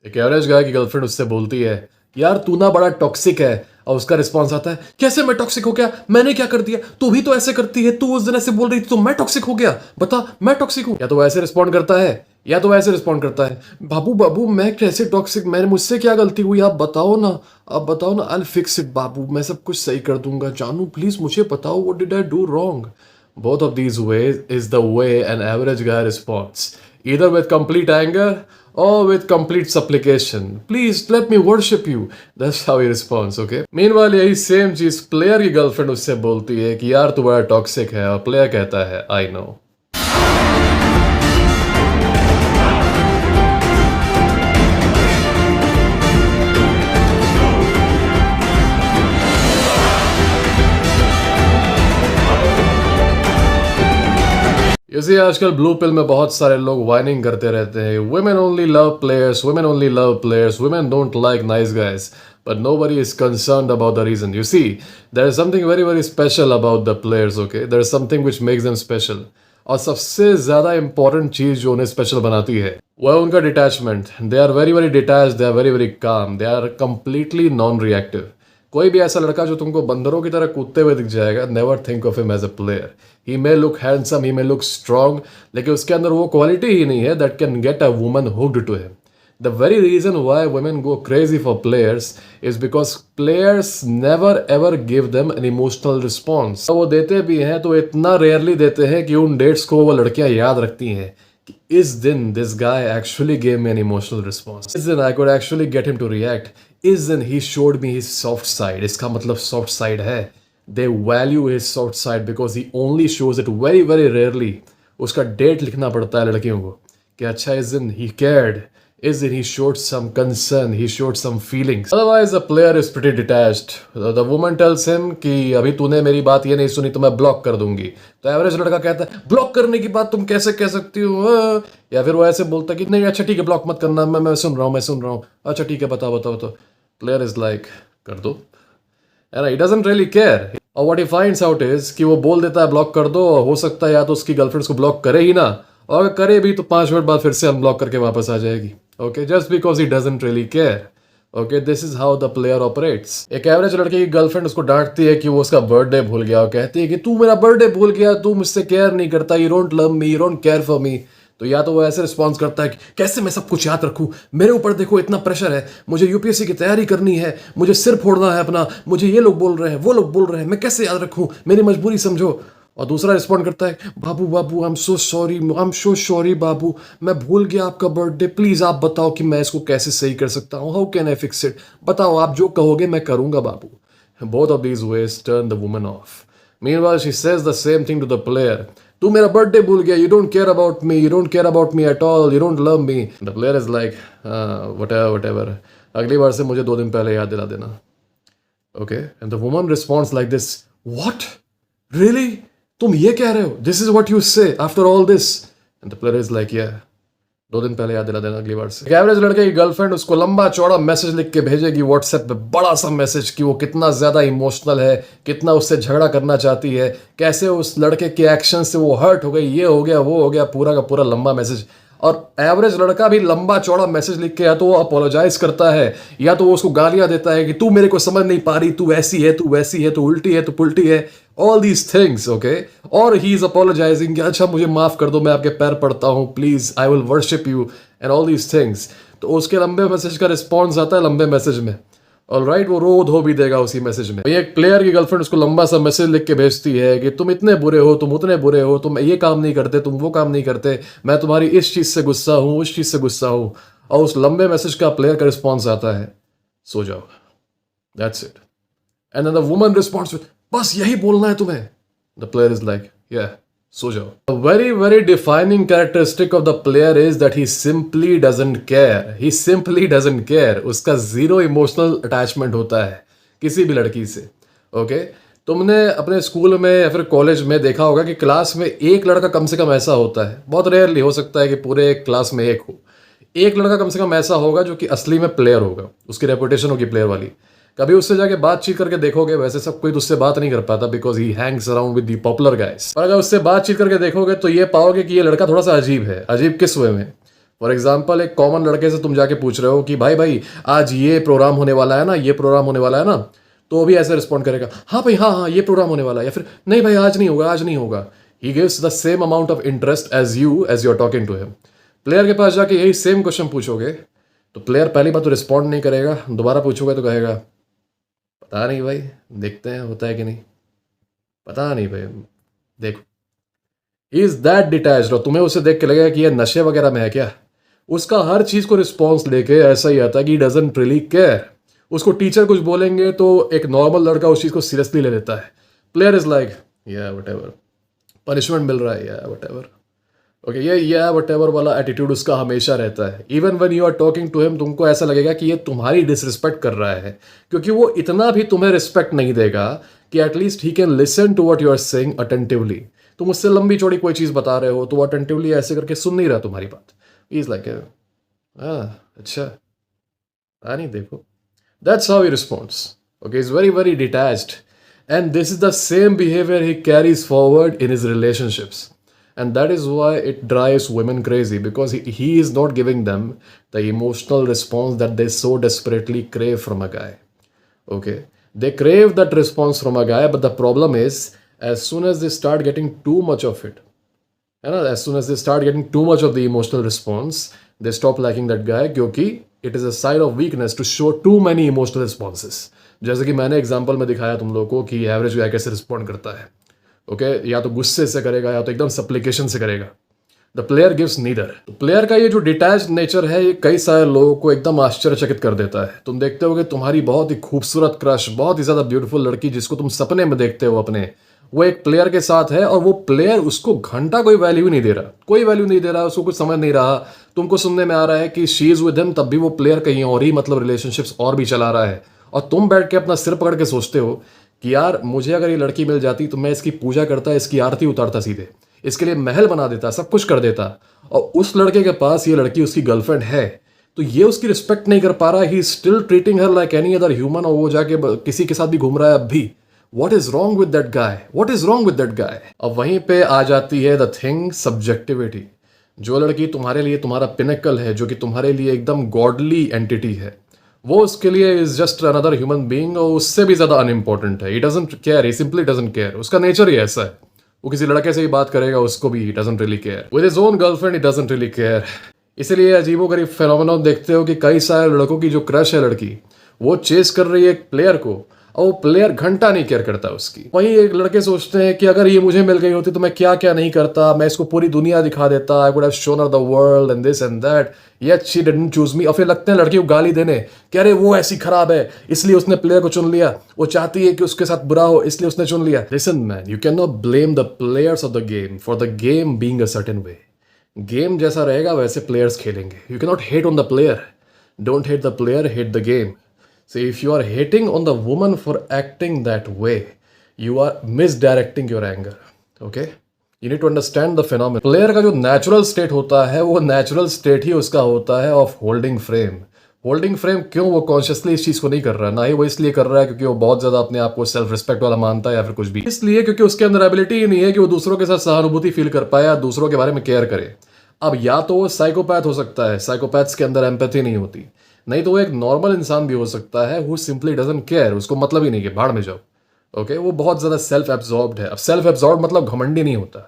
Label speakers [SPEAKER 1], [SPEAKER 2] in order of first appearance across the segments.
[SPEAKER 1] एक एवरेज गाय की गर्लफ्रेंड उससे बोलती है, यार तू ना बड़ा टॉक्सिक है। और उसका रिस्पॉन्स आता है, कैसे मैं टॉक्सिक हो गया, मैंने क्या कर दिया, तू भी तो ऐसे करती है, तू उस दिन ऐसे बोल रही थी तो मैं टॉक्सिक हो गया, बता मैं टॉक्सिक हूं। या तो वैसे रिस्पॉन्ड करता है या तो वैसे रिस्पॉन्ड करता है, बाबू बाबू मैं कैसे टॉक्सिक, मैंने मुझसे क्या गलती हुई, आप बताओ ना, आप बताओ ना, आई फिक्स इट बाबू, मैं सब कुछ सही कर दूंगा, जानू प्लीज मुझे बताओ what did I do wrong. Both of these ways is the way an average guy responds, either with complete anger or with complete supplication. Please let me worship you. That's how he responds, okay? Meanwhile, यही same चीज player की girlfriend उससे बोलती है कि यार तू बड़ा टॉक्सिक है, और प्लेयर कहता है आई नो। इसी आजकल ब्लू पिल में बहुत सारे लोग वाइनिंग करते रहते हैं, women only love players, women only love players, women don't like nice guys, but nobody is concerned about the reason. You see, there is something very very special about the players, okay? There is something which makes them special. और सबसे ज़्यादा important चीज़ जो उन्हें special बनाती है वह है उनका detachment. They are very very detach, they are very very calm, they are completely non reactive. कोई भी ऐसा लड़का जो तुमको बंदरों की तरह कूदते हुए दिख जाएगा, never think of him as a player. He may look handsome, he may look strong, लेकिन उसके अंदर वो क्वालिटी ही नहीं है that can get a woman hooked to him. The very reason why women go crazy for players is because players never ever give them an emotional response. वो देते भी हैं तो इतना रेयरली देते हैं कि उन डेट्स को वो लड़कियां याद रखती हैं कि इस दिन this guy actually gave me an emotional response. इस दिन I could actually get him to react. इस दिन he showed me his soft side. इसका मतलब soft side है. They value his soft side because he only shows it very very rarely. उसका date लिखना पड़ता है लड़कियों को कि अच्छा इस दिन he cared. Is it he showed some concern, he showed some feelings. Otherwise, the player is pretty detached. The woman tells him कि अभी तूने मेरी बात ये नहीं सुनी तो मैं ब्लॉक कर दूंगी। तो एवरेज लड़का कहता है ब्लॉक करने की बात तुम कैसे कह सकती हो, या फिर वो ऐसे बोलता है कि नहीं अच्छा ठीक है ब्लॉक मत करना, मैं सुन रहा हूँ, मैं सुन रहा हूँ, अच्छा ठीक है बताओ बताओ। तो प्लेयर इज लाइक कर दो, है ना, he doesn't really care. और what he finds out is कि वो बोल देता है ब्लॉक कर दो, और हो सकता है या तो उसकी गर्लफ्रेंड उसको ब्लॉक करे ही ना, और अगर करे भी तो 5 मिनट बाद फिर से अनब्लॉक करके वापस आ जाएगी। Okay, just because he doesn't really care. Okay, this is how the player operates. एक एवरेज लड़के की गर्लफ्रेंड उसको डांटती है कि वो उसका बर्थडे भूल गया, और कहती है कि तू मेरा बर्थडे भूल गया, तू मुझसे केयर नहीं करता, you don't love me, you don't care for me. तो या तो वो ऐसे रिस्पॉन्स करता है कि कैसे मैं सब कुछ याद रखूं, मेरे ऊपर देखो इतना प्रेशर है, मुझे यूपीएससी की तैयारी करनी है, मुझे सिर फोड़ना है अपना, मुझे ये लोग बोल रहे हैं वो लोग बोल रहे हैं, मैं कैसे याद रखूं, मेरी मजबूरी समझो। और दूसरा रिस्पॉन्ड करता है, बाबू बाबू आई एम सो सॉरी बाबू, मैं भूल गया आपका बर्थडे, प्लीज आप बताओ कि मैं इसको कैसे सही कर सकता हूँ, how can I fix it, बताओ आप जो कहोगे मैं करूंगा बाबू। Both of these ways turn the woman off. Meanwhile she says the same thing to the player, तू मेरा बर्थडे भूल गया, you don't care about me, you don't care about me at all, you don't love me. The player is like whatever, अगली बार से मुझे 2 दिन पहले याद दिला देना। Okay, and the woman responds like this, what really, तुम ये कह रहे हो, दिस इज व्हाट यू से after all this. And the player is like या 2 दिन पहले याद दिला देना अगली बार से। एवरेज लड़के की गर्लफ्रेंड उसको लंबा चौड़ा मैसेज लिख के भेजेगी व्हाट्सएप पे, बड़ा सा मैसेज कि वो कितना ज्यादा इमोशनल है, कितना उससे झगड़ा करना चाहती है, कैसे उस लड़के के एक्शन से वो हर्ट हो गई, ये हो गया वो हो गया, पूरा का पूरा लंबा मैसेज। और एवरेज लड़का भी लंबा चौड़ा मैसेज लिख के या तो वो अपोलोजाइज करता है या तो वो उसको गालियां देता है कि तू मेरे को समझ नहीं पा रही, तू ऐसी है, तू वैसी है, तू उल्टी है, तू पुल्टी है, ऑल दीज थिंग्स। ओके, और ही इज अपोलोजाइजिंग कि अच्छा मुझे माफ कर दो, मैं आपके पैर पड़ता हूँ, please I will worship you and all these things. तो उसके लंबे मैसेज का रिस्पॉन्स आता है लंबे मैसेज में, ऑलराइट, वो रो धो भी देगा उसी मैसेज में। एक प्लेयर की गर्लफ्रेंड उसको लंबा सा मैसेज लिख के भेजती है कि तुम इतने बुरे हो, तुम उतने बुरे हो, तुम ये काम नहीं करते, तुम वो काम नहीं करते, मैं तुम्हारी इस चीज से गुस्सा हूँ, उस चीज से गुस्सा हूँ। और उस लंबे मैसेज का प्लेयर का रिस्पॉन्स आता है, सो जाओ, that's it. And then the woman responds with, बस यही बोलना है तुम्हें। द प्लेयर इज लाइक या सो जाओ। A very very defining characteristic of the player is that he simply doesn't care. He simply doesn't care. उसका zero emotional attachment होता है किसी भी लड़की से। ओके, तुमने अपने स्कूल में या फिर कॉलेज में देखा होगा कि क्लास में एक लड़का कम से कम ऐसा होता है, बहुत रेयरली हो सकता है कि पूरे क्लास में एक हो, एक लड़का कम से कम ऐसा होगा जो कि असली में प्लेयर होगा, उसकी रेपुटेशन होगी प्लेयर वाली। कभी उससे जाके बातचीत करके देखोगे, वैसे सब कोई तो उससे बात नहीं कर पाता because he Hanks around with the popular guys. पर अगर उससे बातचीत करके देखोगे तो ये पाओगे कि ये लड़का थोड़ा सा अजीब है। अजीब किस वे में? फॉर एग्जाम्पल एक कॉमन लड़के से तुम जाके पूछ रहे हो कि भाई भाई आज ये प्रोग्राम होने वाला है ना, ये प्रोग्राम होने वाला है ना, तो वो भी ऐसे रिस्पॉन्ड करेगा, हाँ भाई हाँ हाँ ये प्रोग्राम होने वाला है, या फिर नहीं भाई आज नहीं होगा, आज नहीं होगा. He gives the same amount of interest as you are talking to him. Player के पास जाके यही सेम क्वेश्चन पूछोगे तो प्लेयर पहली बात तो रिस्पॉन्ड नहीं करेगा, दोबारा पूछोगे तो कहेगा पता नहीं भाई, देखते हैं होता है कि नहीं, पता नहीं भाई, देखो. He is that detached. और तुम्हें उसे देख के लगेगा कि ये नशे वगैरह में है क्या. उसका हर चीज को रिस्पॉन्स लेके ऐसा ही आता है कि डजंट रियली केयर. उसको टीचर कुछ बोलेंगे तो एक नॉर्मल लड़का उस चीज को सीरियसली ले लेता है. प्लेयर इज लाइक या वट एवर, पनिशमेंट मिल रहा है या वट एवर. ओके, ये या वट एवर वाला एटीट्यूड उसका हमेशा रहता है. Even when you are talking to him तुमको ऐसा लगेगा कि ये तुम्हारी डिसरिस्पेक्ट कर रहा है, क्योंकि वो इतना भी तुम्हें रिस्पेक्ट नहीं देगा कि at least he can listen to what you are saying attentively. तुम उससे लंबी चौड़ी कोई चीज़ बता रहे हो तो वो अटेंटिवली ऐसे करके सुन नहीं रहा तुम्हारी बात. इज लाइक हाँ अच्छा, हाँ नहीं देखो. That's how he responds. Okay, is very very detached. And this is the same behaviour he carries forward in his relationships. And that is why it drives women crazy, because he is not giving them the emotional response that they so desperately crave from a guy. Okay, they crave that response from a guy, but the problem is as soon as they start getting too much of it, as soon as they start getting too much of the emotional response, they stop liking that guy, क्योंकि it is a sign of weakness to show too many emotional responses. जैसे कि मैंने example में दिखाया तुम लोगों को कि एवरेज गाय कैसे रिस्पॉन्ड करता है. ओके, या तो गुस्से से करेगा या तो एकदम सप्लिकेशन से करेगा. The player gives neither. तो प्लेयर का ये जो डिटैच नेचर है ये कई सारे लोगों को एकदम आश्चर्यचकित कर देता है. तुम देखते हो कि तुम्हारी बहुत ही खूबसूरत क्रश, बहुत ही ज्यादा ब्यूटीफुल लड़की जिसको तुम सपने में देखते हो अपने, वो एक प्लेयर के साथ है और वो प्लेयर उसको घंटा कोई वैल्यू नहीं दे रहा, कोई वैल्यू नहीं दे रहा, उसको कुछ समझ नहीं रहा. तुमको सुनने में आ रहा है कि शी इज विद हिम, तब भी वो प्लेयर कहीं और ही मतलब रिलेशनशिप्स और भी चला रहा है. और तुम बैठ के अपना सिर पकड़ के सोचते हो कि यार मुझे अगर ये लड़की मिल जाती तो मैं इसकी पूजा करता, इसकी आरती उतारता सीधे, इसके लिए महल बना देता, सब कुछ कर देता. और उस लड़के के पास ये लड़की उसकी गर्लफ्रेंड है तो ये उसकी रिस्पेक्ट नहीं कर पा रहा. He still treating her like any other human, और वो जाके किसी के साथ भी घूम रहा है अब भी. What is wrong with that guy, what is wrong with that guy. अब वहीं पे आ जाती है द थिंग, सब्जेक्टिविटी. जो लड़की तुम्हारे लिए तुम्हारा पिनेकल है, जो कि तुम्हारे लिए एकदम गॉडली एंटिटी है, वो उसके लिए is just another human being, और उससे भी ज्यादा अनइम्पोर्टेंट है. ही doesn't care, he simply doesn't care. उसका नेचर ही ऐसा है. वो किसी लड़के से ही बात करेगा उसको भी he doesn't really care. With his own girlfriend he doesn't really care. इसीलिए अजीबोगरीब फेनोमेनन देखते हो कि कई सारे लड़कों की जो क्रश है लड़की, वो चेस कर रही है एक प्लेयर को, और वो प्लेयर घंटा नहीं केयर करता उसकी. वहीं एक लड़के सोचते हैं कि अगर ये मुझे मिल गई होती तो मैं क्या क्या नहीं करता, मैं इसको पूरी दुनिया दिखा देता, I would have shown her the world and this and that, yet she didn't choose me. और फिर लगते हैं लड़की को गाली देने कि अरे वो ऐसी खराब है इसलिए उसने प्लेयर को चुन लिया, वो चाहती है कि उसके साथ बुरा हो इसलिए उसने चुन लिया. Listen man, you can not blame the players of the game for the game being a certain way. Game जैसा रहेगा वैसे प्लेयर्स खेलेंगे. You can not hate on the player. Don't hate the player, hate the game. So if you are hating on the woman for acting that way, you are misdirecting your anger. Okay? You need to understand the phenomenon. Player का जो natural state होता है वो natural state ही उसका होता है of holding frame. Holding frame क्यों, वो कॉन्शियसली इस चीज को नहीं कर रहा. ना ही वो इसलिए कर रहा है क्योंकि वो बहुत ज्यादा अपने आप को सेल्फ रिस्पेक्ट वाला मानता है या फिर कुछ भी, इसलिए क्योंकि उसके अंदर एबिलिटी ही नहीं है कि वो दूसरों के साथ सहानुभूति फील कर पाए या दूसरों के बारे में केयर करे. अब या तो वो साइकोपैथ हो सकता है, साइकोपैथ्स के अंदर एम्पैथी नहीं होती, नहीं तो वो एक नॉर्मल इंसान भी हो सकता है हु सिंपली डजंट केयर. उसको मतलब ही नहीं कि भाड़ में जाओ. ओके, वो बहुत ज्यादा सेल्फ एब्जॉर्ब्ड है. अब सेल्फ एब्जॉर्ब मतलब घमंडी नहीं होता.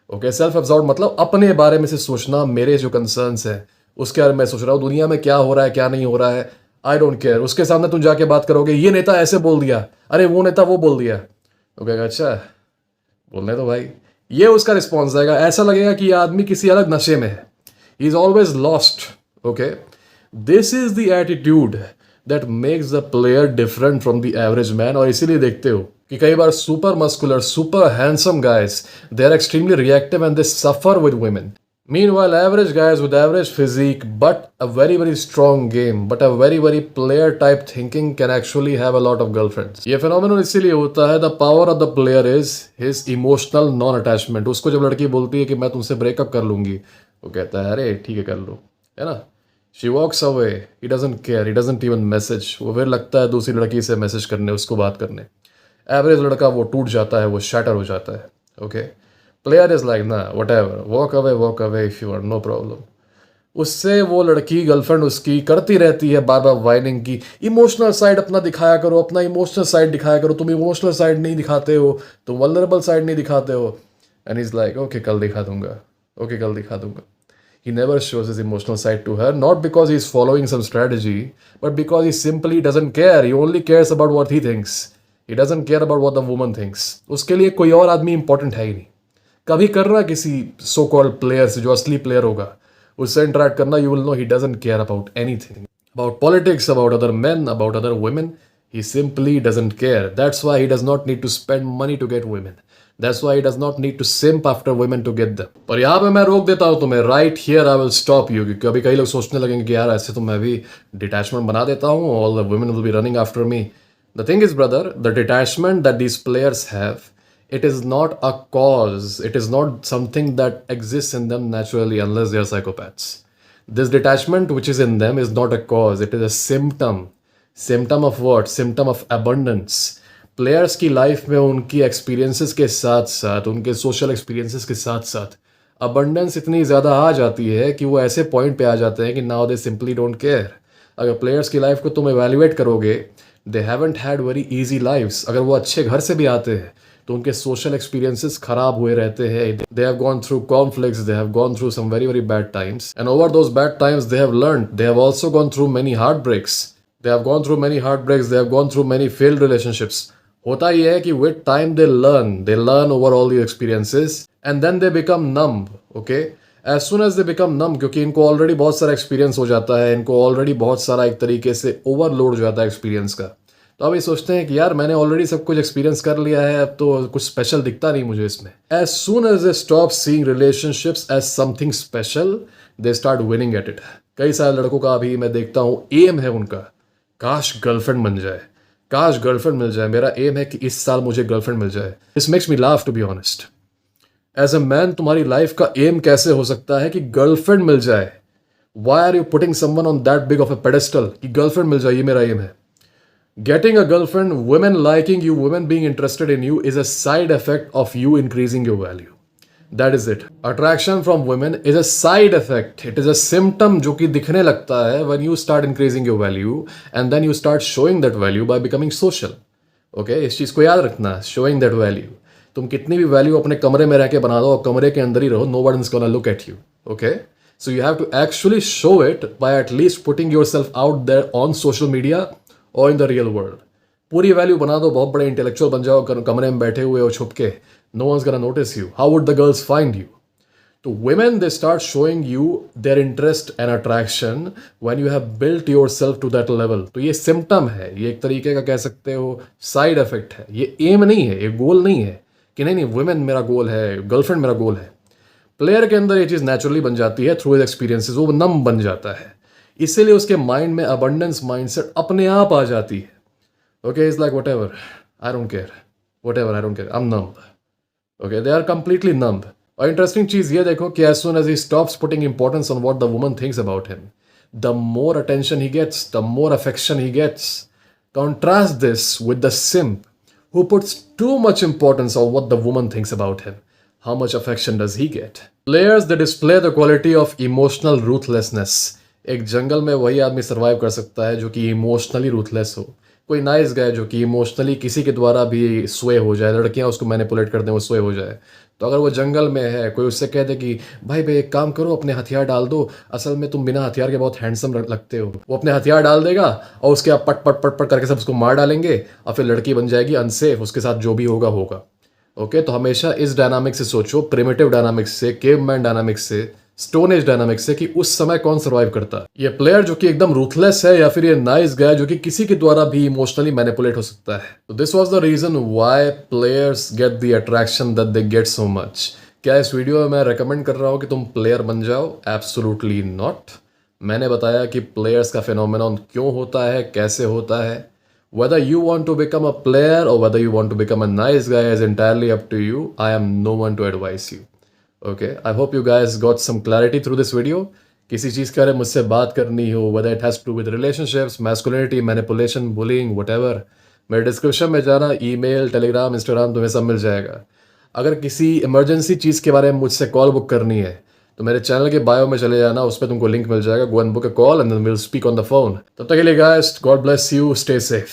[SPEAKER 1] ओके, सेल्फ एब्जॉर्ब मतलब अपने बारे में से सोचना, मेरे जो कंसर्न्स है उसके बारे में सोच रहा हूँ, दुनिया में क्या हो रहा है क्या नहीं हो रहा है, आई डोंट केयर. उसके सामने तुम जाके बात करोगे ये नेता ऐसे बोल दिया, अरे वो नेता वो बोल दिया, तो कहेगा अच्छा बोलने तो भाई. ये उसका रिस्पॉन्स आएगा. ऐसा लगेगा कि ये आदमी किसी अलग नशे में है. He is always lost. Okay, this is the attitude that makes the player different from the average man. और इसीलिए देखते हो कि कई बार super muscular, super handsome guys, they are extremely reactive and they suffer with women. Meanwhile, average guys with average physique but a very very strong game, but a very very player type thinking can actually have a lot of girlfriends. ये phenomenon इसीलिए होता है, the power of the player is his emotional non-attachment. उसको जब लड़की बोलती है कि मैं तुमसे ब्रेकअप कर लूंगी, वो कहता है अरे ठीक है कर लो, है ना. She walks away, he doesn't care, he doesn't even message. वो फिर लगता है दूसरी लड़की से मैसेज करने, उसको बात करने. एवरेज लड़का वो टूट जाता है, वो शैटर हो जाता है. Okay, player is like nah, whatever, walk away if you want, no problem. उससे वो लड़की गर्लफ्रेंड उसकी करती रहती है बार बार वाइनिंग की, इमोशनल साइड अपना दिखाया करो, अपना इमोशनल साइड दिखाया करो, तुम इमोशनल साइड नहीं दिखाते हो, तुम वल्नरेबल साइड नहीं दिखाते हो। एंड इज लाइक ओके कल दिखा दूंगा, ओके कल दिखा दूंगा। He never shows his emotional side to her, not because he's following some strategy, but because he simply doesn't care. He only cares about what he thinks. He doesn't care about what the woman thinks. उसके लिए कोई और आदमी important है ही नहीं। कभी करना किसी सो कॉल्ड प्लेयर से, जो असली प्लेयर होगा, उससे इंटरेक्ट करना, you will know he doesn't care about anything, about politics, about other men, about other women. He simply doesn't care. That's why he does not need to spend money to get women. That's why he does not need to simp after women to get them. पर यहाँ पे मैं रोक देता हूँ तुम्हें, right here I will stop you, क्योंकि अभी कई लोग सोचने लगेंगे कि यार ऐसे तो मैं भी डिटैचमेंट बना देता हूँ, all the women will be running after me. The thing is, brother, the detachment that these players have, it is not a cause, it is not something that exists in them naturally unless they are psychopaths. This detachment which is in them is not a cause, it is a symptom. Symptom of what? Symptom of abundance. Players की life में उनकी experiences के साथ साथ, उनके social experiences के साथ साथ अबंडेंस इतनी ज़्यादा आ जाती है कि वो ऐसे पॉइंट पे आ जाते हैं कि now they simply don't care. अगर प्लेयर्स की लाइफ को तुम एवेल्युएट करोगे, they haven't had very easy lifes. अगर वो अच्छे घर से भी आते हैं तो उनके सोशल एक्सपीरियंसेस खराब हुए रहते हैं। They have gone through conflicts, they have gone through some very very bad times, and over those bad times they have learned, they have also gone through many heartbreaks, they have gone through many heartbreaks, they have gone through many failed relationships. होता ये है कि with time they learn over all the experiences and then they become numb. Okay, as soon as they become numb, क्योंकि इनको already बहुत सारा experience हो जाता है, इनको ऑलरेडी बहुत सारा एक तरीके से ओवरलोड हो जाता है एक्सपीरियंस का। तो अब ये सोचते हैं कि यार मैंने ऑलरेडी सब कुछ एक्सपीरियंस कर लिया है, अब तो कुछ स्पेशल दिखता नहीं मुझे इसमें। As soon as they stop seeing relationships as something special, they start winning at it. कई सारे लड़कों का अभी मैं देखता हूँ एम है उनका, काश गर्लफ्रेंड बन जाए, काश गर्लफ्रेंड मिल जाए, मेरा एम है कि इस साल मुझे गर्लफ्रेंड मिल जाए। This makes me laugh to be honest. As a man तुम्हारी लाइफ का एम कैसे हो सकता है कि गर्लफ्रेंड मिल जाए? Why are you putting someone on that big of a pedestal कि गर्लफ्रेंड मिल जाए, ये मेरा एम है? Getting a girlfriend, women liking you, women being interested in you is a side effect of you increasing your value. That is it. Attraction from women is a side effect. It is a symptom जो कि दिखने लगता है when you start increasing your value and then you start showing that value by becoming social. Okay? इस चीज़ को याद रखना, showing that value. तुम कितनी भी वैल्यू अपने कमरे में रह के बना दो और कमरे के अंदर ही रहो, no one is gonna look at you. Okay? So you have to actually show it by at least putting yourself out there on social media और इन द रियल वर्ल्ड। पूरी वैल्यू बना दो, बहुत बड़े इंटेलेक्चुअल बन जाओ, कमरे में बैठे हुए हो छुप के, no one's gonna notice you. How would the girls find you? तो women they start showing you their interest and attraction when you have built yourself to that level. तो ये सिम्टम है, ये एक तरीके का कह सकते हो साइड इफेक्ट है, ये एम नहीं है, ये गोल नहीं है कि नहीं वुमेन मेरा गोल है, गर्लफ्रेंड मेरा गोल है। प्लेयर के अंदर ये चीज़ नेचुरली बन जाती है थ्रू हिज एक्सपीरियंसेस, वो नम बन जाता है, इसीलिए उसके माइंड में अबंडेंस माइंडसेट अपने आप आ जाती है। Okay, is like whatever, I don't care, whatever, I don't care, I am numb. Okay, they are completely numb. और इंटरेस्टिंग चीज़ ये देखो कि as soon as he stops putting importance on what the woman thinks about him, the more attention he gets, the more affection he gets. Contrast this with the simp who puts too much importance on what the woman thinks about him. How much affection does he get? Players that display the quality of emotional ruthlessness. एक जंगल में वही आदमी survive कर सकता है जो कि emotionally ruthless हो। कोई नाइस गाय जो कि इमोशनली किसी के द्वारा भी स्वे हो जाए, लड़कियां उसको मैनिपुलेट कर दें, वो स्वे हो जाए। तो अगर वो जंगल में है, कोई उससे कह दे कि भाई एक काम करो, अपने हथियार डाल दो, असल में तुम बिना हथियार के बहुत हैंडसम लगते हो। वो अपने हथियार डाल देगा और उसके आप पट पट पट पट करके सब उसको मार डालेंगे और फिर लड़की बन जाएगी अनसेफ, उसके साथ जो भी होगा होगा। ओके, तो हमेशा इस डायनामिक्स से सोचो, प्रिमिटिव डायनामिक्स से, केवमैन डायनामिक्स से, स्टोन एज डायनामिक्स से, कि उस समय कौन सर्वाइव करता है। ये प्लेयर जो कि एकदम रूथलेस है या फिर ये नाइस गाय जो कि किसी के द्वारा भी इमोशनली मैनिपुलेट हो सकता है। तो this was the reason why players get the attraction that they get so much. क्या इस वीडियो में मैं रेकमेंड कर रहा हूँ कि तुम प्लेयर बन जाओ? Absolutely not. मैंने बताया कि प्लेयर्स का फिनोमेनन क्यों होता है, कैसे होता है। Whether you want to become a player or whether you want to become a nice guy is entirely up to you. I am no one to advise you. Okay, I hope you guys got some clarity through this video. किसी चीज़ के बारे में मुझसे बात करनी हो, whether it has to do with relationships, masculinity, manipulation, bullying, whatever, मेरे description में जाना, ईमेल, टेलीग्राम, इंस्टाग्राम, तुम्हें सब मिल जाएगा। अगर किसी इमरजेंसी चीज़ के बारे में मुझसे कॉल बुक करनी है तो मेरे चैनल के बायो में चले जाना, उस पर तुमको लिंक मिल जाएगा। Go and book a call and then will speak on the phone. तब तक के लिए guys, God bless you, stay safe.